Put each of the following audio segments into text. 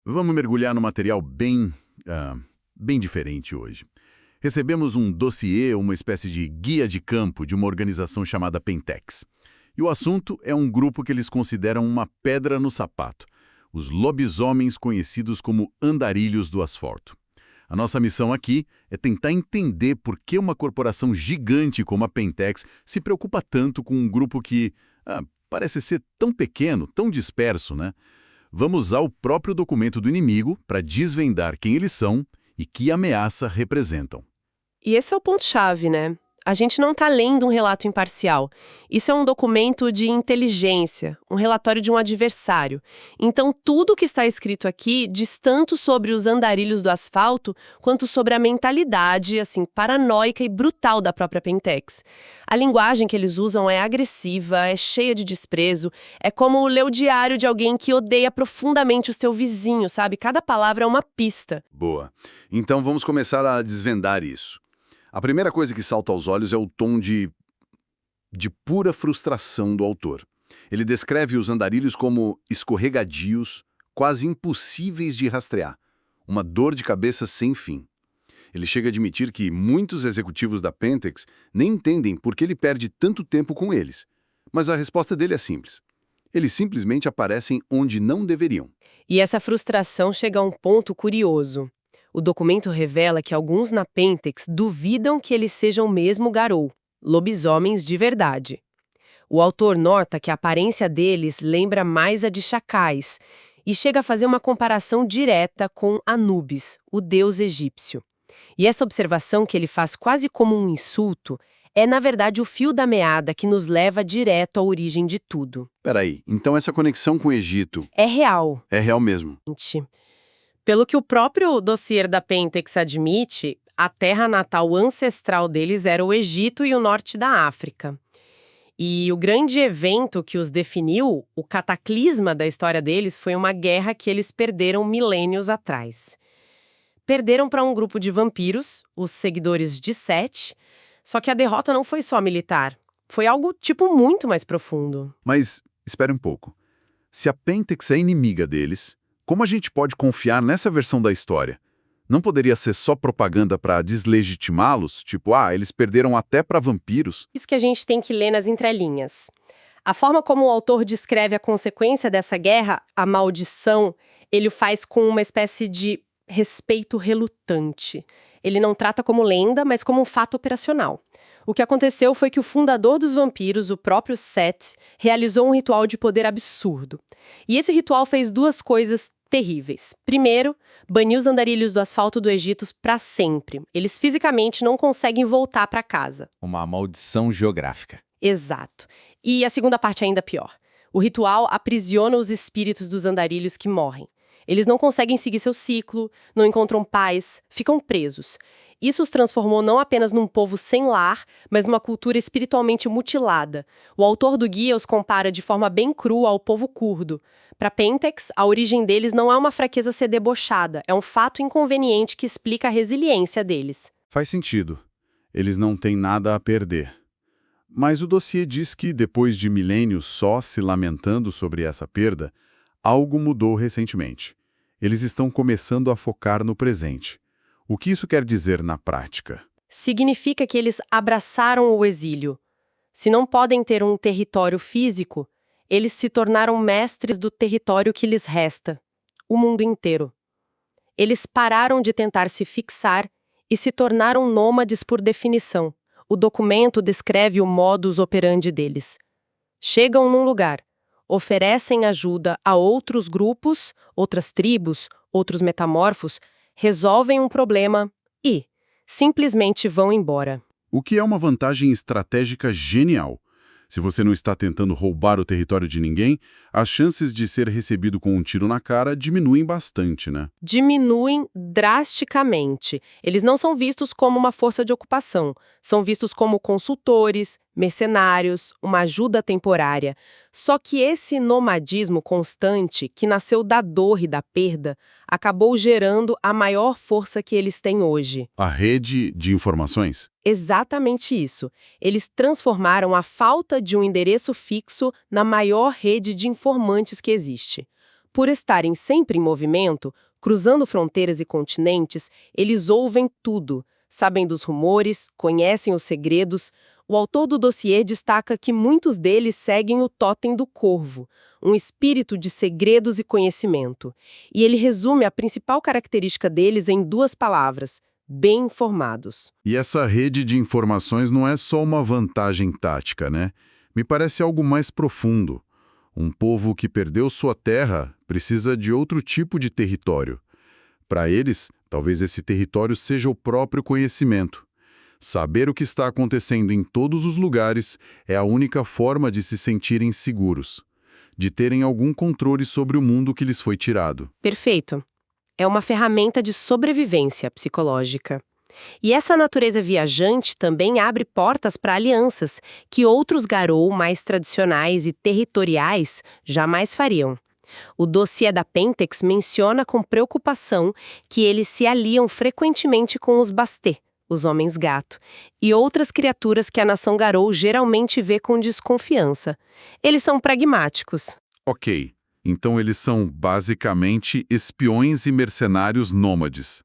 Vamos mergulhar no material bem diferente hoje. Recebemos um dossiê, uma espécie de guia de campo de uma organização chamada Pentex. E o assunto é um grupo que eles consideram uma pedra no sapato, os lobisomens conhecidos como andarilhos do asfalto. A nossa missão aqui é tentar entender por que uma corporação gigante como a Pentex se preocupa tanto com um grupo que parece ser tão pequeno, tão disperso, né? Vamos usar o próprio documento do inimigo para desvendar quem eles são e que ameaça representam. E esse é o ponto-chave, né? A gente não está lendo um relato imparcial. Isso é um documento de inteligência, um relatório de um adversário. Então, tudo que está escrito aqui diz tanto sobre os andarilhos do asfalto, quanto sobre a mentalidade, assim, paranoica e brutal da própria Pentex. A linguagem que eles usam é agressiva, é cheia de desprezo, é como ler o diário de alguém que odeia profundamente o seu vizinho, sabe? Cada palavra é uma pista. Boa. Então vamos começar a desvendar isso. A primeira coisa que salta aos olhos é o tom de pura frustração do autor. Ele descreve os andarilhos como escorregadios, quase impossíveis de rastrear, uma dor de cabeça sem fim. Ele chega a admitir que muitos executivos da Pentex nem entendem por que ele perde tanto tempo com eles. Mas a resposta dele é simples. Eles simplesmente aparecem onde não deveriam. E essa frustração chega a um ponto curioso. O documento revela que alguns na Pentex duvidam que eles sejam mesmo Garou, lobisomens de verdade. O autor nota que a aparência deles lembra mais a de chacais e chega a fazer uma comparação direta com Anubis, o deus egípcio. E essa observação que ele faz quase como um insulto é, na verdade, o fio da meada que nos leva direto à origem de tudo. Peraí, então essa conexão com o Egito É real. é real mesmo? Pelo que o próprio dossiê da Pentex admite, a terra natal ancestral deles era o Egito e o norte da África. E o grande evento que os definiu, o cataclisma da história deles, foi uma guerra que eles perderam milênios atrás. Perderam para um grupo de vampiros, os seguidores de Sete, só que a derrota não foi só militar. Foi algo, muito mais profundo. Mas, espere um pouco. Se a Pentex é inimiga deles, como a gente pode confiar nessa versão da história? Não poderia ser só propaganda para deslegitimá-los? Tipo, eles perderam até para vampiros? Isso que a gente tem que ler nas entrelinhas. A forma como o autor descreve a consequência dessa guerra, a maldição, ele o faz com uma espécie de respeito relutante. Ele não trata como lenda, mas como um fato operacional. O que aconteceu foi que o fundador dos vampiros, o próprio Set, realizou um ritual de poder absurdo. E esse ritual fez duas coisas terríveis. Primeiro, baniu os andarilhos do asfalto do Egito para sempre. Eles fisicamente não conseguem voltar para casa. Uma maldição geográfica. Exato. E a segunda parte é ainda pior. O ritual aprisiona os espíritos dos andarilhos que morrem. Eles não conseguem seguir seu ciclo, não encontram paz, ficam presos. Isso os transformou não apenas num povo sem lar, mas numa cultura espiritualmente mutilada. O autor do guia os compara de forma bem crua ao povo curdo. Para Pentex, a origem deles não é uma fraqueza ser debochada, é um fato inconveniente que explica a resiliência deles. Faz sentido. Eles não têm nada a perder. Mas o dossiê diz que, depois de milênios só se lamentando sobre essa perda, algo mudou recentemente. Eles estão começando a focar no presente. O que isso quer dizer na prática? Significa que eles abraçaram o exílio. Se não podem ter um território físico, eles se tornaram mestres do território que lhes resta, o mundo inteiro. Eles pararam de tentar se fixar e se tornaram nômades por definição. O documento descreve o modus operandi deles. Chegam num lugar, oferecem ajuda a outros grupos, outras tribos, outros metamorfos, resolvem um problema e simplesmente vão embora. O que é uma vantagem estratégica genial. Se você não está tentando roubar o território de ninguém, as chances de ser recebido com um tiro na cara diminuem bastante, né? Diminuem drasticamente. Eles não são vistos como uma força de ocupação, são vistos como consultores, mercenários, uma ajuda temporária. Só que esse nomadismo constante, que nasceu da dor e da perda, acabou gerando a maior força que eles têm hoje. A rede de informações? Exatamente isso. Eles transformaram a falta de um endereço fixo na maior rede de informantes que existe. Por estarem sempre em movimento, cruzando fronteiras e continentes, eles ouvem tudo, sabem dos rumores, conhecem os segredos. O autor do dossiê destaca que muitos deles seguem o tótem do corvo, um espírito de segredos e conhecimento. E ele resume a principal característica deles em 2 palavras: bem informados. E essa rede de informações não é só uma vantagem tática, né? Me parece algo mais profundo. Um povo que perdeu sua terra precisa de outro tipo de território. Para eles, talvez esse território seja o próprio conhecimento. Saber o que está acontecendo em todos os lugares é a única forma de se sentirem seguros, de terem algum controle sobre o mundo que lhes foi tirado. Perfeito. É uma ferramenta de sobrevivência psicológica. E essa natureza viajante também abre portas para alianças que outros garou mais tradicionais e territoriais jamais fariam. O dossiê da Pentex menciona com preocupação que eles se aliam frequentemente com os Basté, os homens-gato, e outras criaturas que a nação garou geralmente vê com desconfiança. Eles são pragmáticos. Ok, então eles são basicamente espiões e mercenários nômades.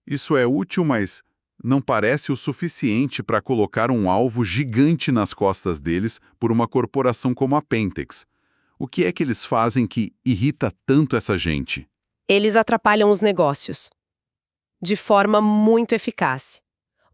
Isso é útil, mas não parece o suficiente para colocar um alvo gigante nas costas deles por uma corporação como a Pentex. O que é que eles fazem que irrita tanto essa gente? Eles atrapalham os negócios de forma muito eficaz.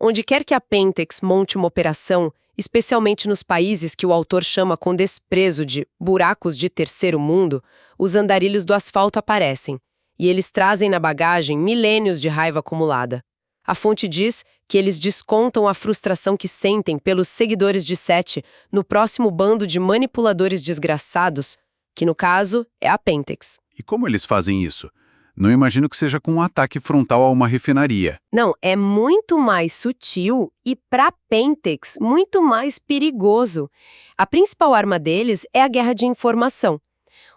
Onde quer que a Pentex monte uma operação, especialmente nos países que o autor chama com desprezo de buracos de terceiro mundo, os andarilhos do asfalto aparecem, e eles trazem na bagagem milênios de raiva acumulada. A fonte diz que eles descontam a frustração que sentem pelos seguidores de Sete no próximo bando de manipuladores desgraçados, que no caso é a Pentex. E como eles fazem isso? Não imagino que seja com um ataque frontal a uma refinaria. Não, é muito mais sutil e, para Pentex, muito mais perigoso. A principal arma deles é a guerra de informação.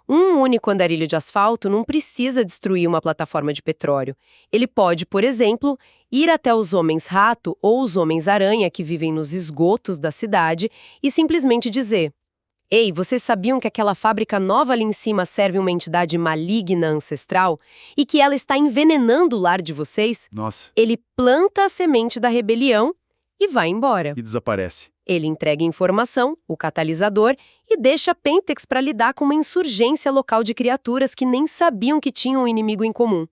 Um único andarilho de asfalto não precisa destruir uma plataforma de petróleo. Ele pode, por exemplo, ir até os homens-rato ou os homens-aranha que vivem nos esgotos da cidade e simplesmente dizer: "Ei, vocês sabiam que aquela fábrica nova ali em cima serve uma entidade maligna ancestral e que ela está envenenando o lar de vocês?" Nossa. Ele planta a semente da rebelião e vai embora. E desaparece. Ele entrega informação, o catalisador, e deixa a Pentex para lidar com uma insurgência local de criaturas que nem sabiam que tinham um inimigo em comum.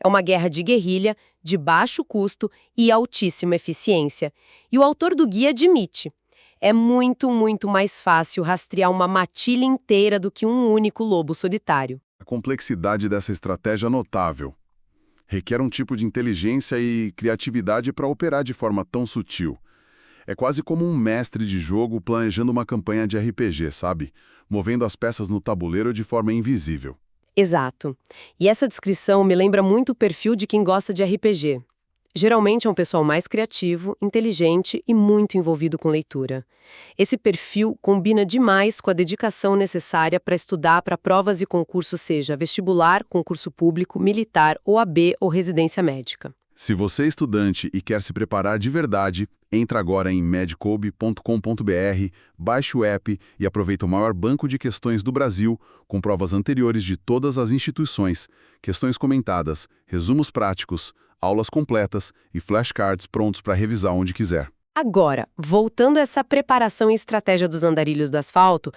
É uma guerra de guerrilha, de baixo custo e altíssima eficiência. E o autor do guia admite: é muito, muito mais fácil rastrear uma matilha inteira do que um único lobo solitário. A complexidade dessa estratégia é notável. Requer um tipo de inteligência e criatividade para operar de forma tão sutil. É quase como um mestre de jogo planejando uma campanha de RPG, sabe? Movendo as peças no tabuleiro de forma invisível. Exato. E essa descrição me lembra muito o perfil de quem gosta de RPG. Geralmente é um pessoal mais criativo, inteligente e muito envolvido com leitura. Esse perfil combina demais com a dedicação necessária para estudar para provas e concursos, seja vestibular, concurso público, militar, OAB ou residência médica. Se você é estudante e quer se preparar de verdade, entra agora em medcobe.com.br, baixe o app e aproveita o maior banco de questões do Brasil, com provas anteriores de todas as instituições, questões comentadas, resumos práticos, aulas completas e flashcards prontos para revisar onde quiser. Agora, voltando a essa preparação e estratégia dos andarilhos do asfalto,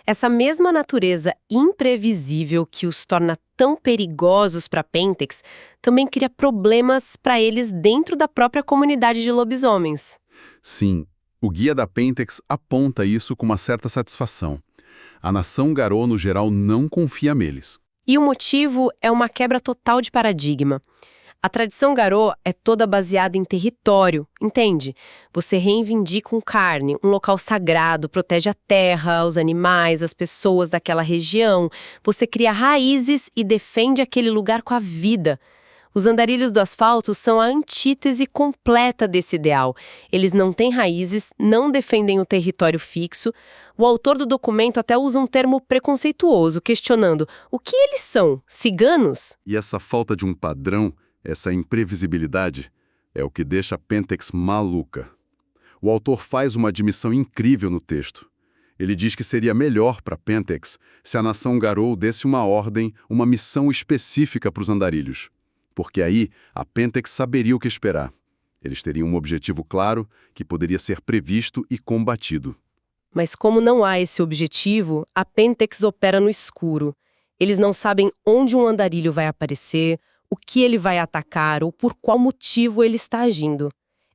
essa mesma natureza imprevisível que os torna tão perigosos para Pentex também cria problemas para eles dentro da própria comunidade de lobisomens. Sim, o guia da Pentex aponta isso com uma certa satisfação. A nação Garou, no geral, não confia neles. E o motivo é uma quebra total de paradigma. A tradição Garou é toda baseada em território, entende? Você reivindica um carne, um local sagrado, protege a terra, os animais, as pessoas daquela região. Você cria raízes e defende aquele lugar com a vida. Os andarilhos do asfalto são a antítese completa desse ideal. Eles não têm raízes, não defendem o território fixo. O autor do documento até usa um termo preconceituoso, questionando o que eles são, ciganos? E essa falta de um padrão, essa imprevisibilidade, é o que deixa a Pentex maluca. O autor faz uma admissão incrível no texto. Ele diz que seria melhor para Pentex se a nação Garou desse uma ordem, uma missão específica para os andarilhos. Porque aí a Pentex saberia o que esperar. Eles teriam um objetivo claro que poderia ser previsto e combatido. Mas como não há esse objetivo, a Pentex opera no escuro. Eles não sabem onde um andarilho vai aparecer, o que ele vai atacar ou por qual motivo ele está agindo.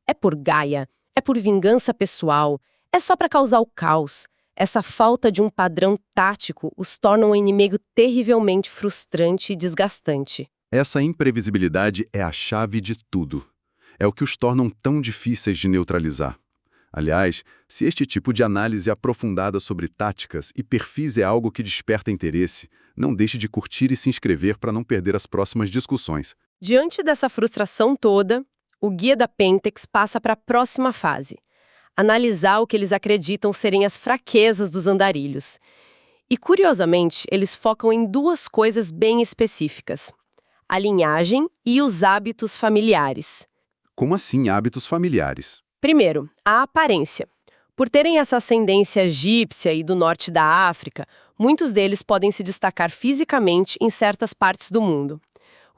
É por Gaia, é por vingança pessoal, é só para causar o caos. Essa falta de um padrão tático os torna um inimigo terrivelmente frustrante e desgastante. Essa imprevisibilidade é a chave de tudo. É o que os tornam tão difíceis de neutralizar. Aliás, se este tipo de análise aprofundada sobre táticas e perfis é algo que desperta interesse, não deixe de curtir e se inscrever para não perder as próximas discussões. Diante dessa frustração toda, o guia da Pentex passa para a próxima fase: analisar o que eles acreditam serem as fraquezas dos andarilhos. E, curiosamente, eles focam em duas coisas bem específicas: a linhagem e os hábitos familiares. Como assim hábitos familiares? Primeiro, a aparência. Por terem essa ascendência egípcia e do norte da África, muitos deles podem se destacar fisicamente em certas partes do mundo.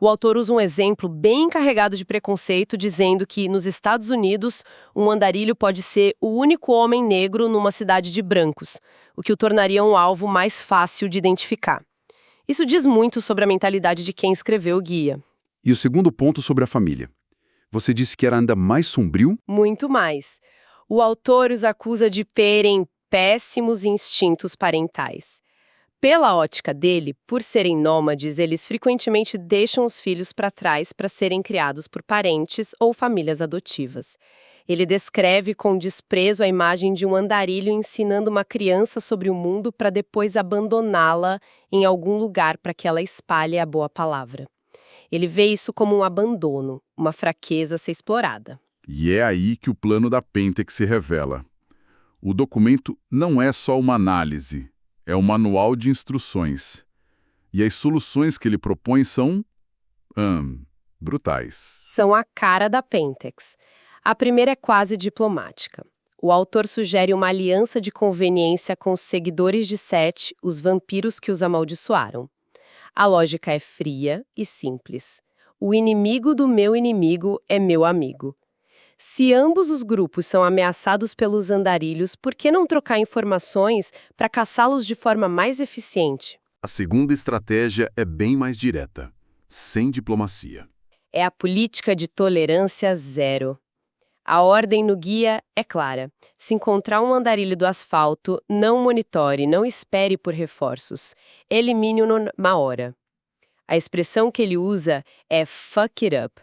O autor usa um exemplo bem carregado de preconceito, dizendo que, nos Estados Unidos, um andarilho pode ser o único homem negro numa cidade de brancos, o que o tornaria um alvo mais fácil de identificar. Isso diz muito sobre a mentalidade de quem escreveu o guia. E o segundo ponto sobre a família. Você disse que era ainda mais sombrio? Muito mais. O autor os acusa de terem péssimos instintos parentais. Pela ótica dele, por serem nômades, eles frequentemente deixam os filhos para trás para serem criados por parentes ou famílias adotivas. Ele descreve com desprezo a imagem de um andarilho ensinando uma criança sobre o mundo para depois abandoná-la em algum lugar para que ela espalhe a boa palavra. Ele vê isso como um abandono, uma fraqueza a ser explorada. E é aí que o plano da Pentex se revela. O documento não é só uma análise, é um manual de instruções. E as soluções que ele propõe são brutais. São a cara da Pentex. A primeira é quase diplomática. O autor sugere uma aliança de conveniência com os seguidores de Sete, os vampiros que os amaldiçoaram. A lógica é fria e simples. O inimigo do meu inimigo é meu amigo. Se ambos os grupos são ameaçados pelos andarilhos, por que não trocar informações para caçá-los de forma mais eficiente? A segunda estratégia é bem mais direta, sem diplomacia. É a política de tolerância zero. A ordem no guia é clara. Se encontrar um andarilho do asfalto, não monitore, não espere por reforços. Elimine-o na hora. A expressão que ele usa é fuck it up.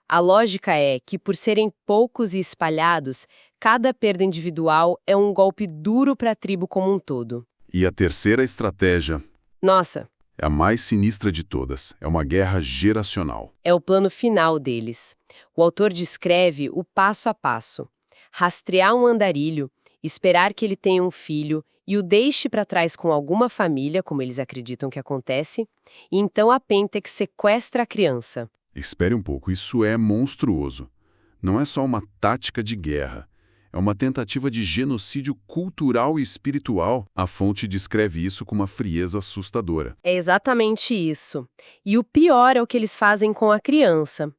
A lógica é que, por serem poucos e espalhados, cada perda individual é um golpe duro para a tribo como um todo. E a terceira estratégia Nossa, é a mais sinistra de todas. É uma guerra geracional. é o plano final deles. O autor descreve o passo a passo. Rastrear um andarilho, esperar que ele tenha um filho e o deixe para trás com alguma família, como eles acreditam que acontece, e então a Pentex sequestra a criança. Espere um pouco, isso é monstruoso. Não é só uma tática de guerra. É uma tentativa de genocídio cultural e espiritual. A fonte descreve isso com uma frieza assustadora. É exatamente isso. E o pior é o que eles fazem com a criança.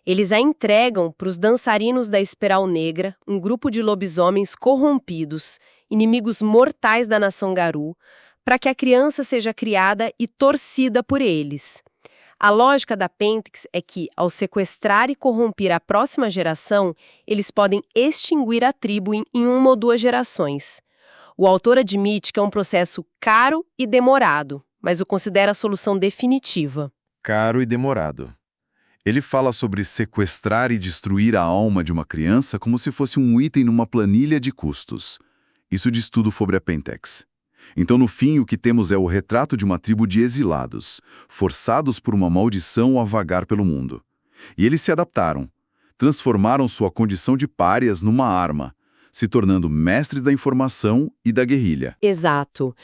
Eles a entregam para os dançarinos da Espiral Negra, um grupo de lobisomens corrompidos, inimigos mortais da nação Garou, para que a criança seja criada e torcida por eles. A lógica da Pentex é que, ao sequestrar e corromper a próxima geração, eles podem extinguir a tribo em uma ou duas gerações. O autor admite que é um processo caro e demorado, mas o considera a solução definitiva. Caro e demorado. Ele fala sobre sequestrar e destruir a alma de uma criança como se fosse um item numa planilha de custos. Isso diz tudo sobre a Pentex. Então, no fim, o que temos é o retrato de uma tribo de exilados, forçados por uma maldição a vagar pelo mundo. E eles se adaptaram, transformaram sua condição de párias numa arma, se tornando mestres da informação e da guerrilha. Exato.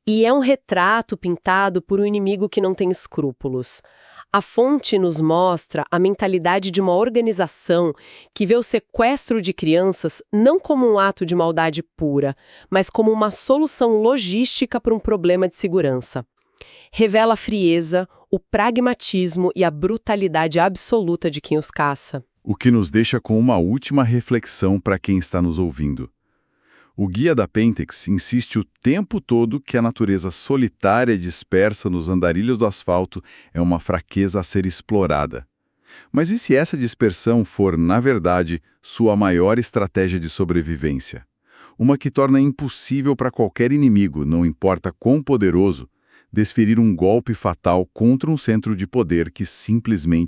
E é um retrato pintado por um inimigo que não tem escrúpulos. A fonte nos mostra a mentalidade de uma organização que vê o sequestro de crianças não como um ato de maldade pura, mas como uma solução logística para um problema de segurança. Revela a frieza, o pragmatismo e a brutalidade absoluta de quem os caça. O que nos deixa com uma última reflexão para quem está nos ouvindo. O guia da Pentex insiste o tempo todo que a natureza solitária e dispersa nos andarilhos do asfalto é uma fraqueza a ser explorada. Mas e se essa dispersão for, na verdade, sua maior estratégia de sobrevivência? Uma que torna impossível para qualquer inimigo, não importa quão poderoso, desferir um golpe fatal contra um centro de poder que simplesmente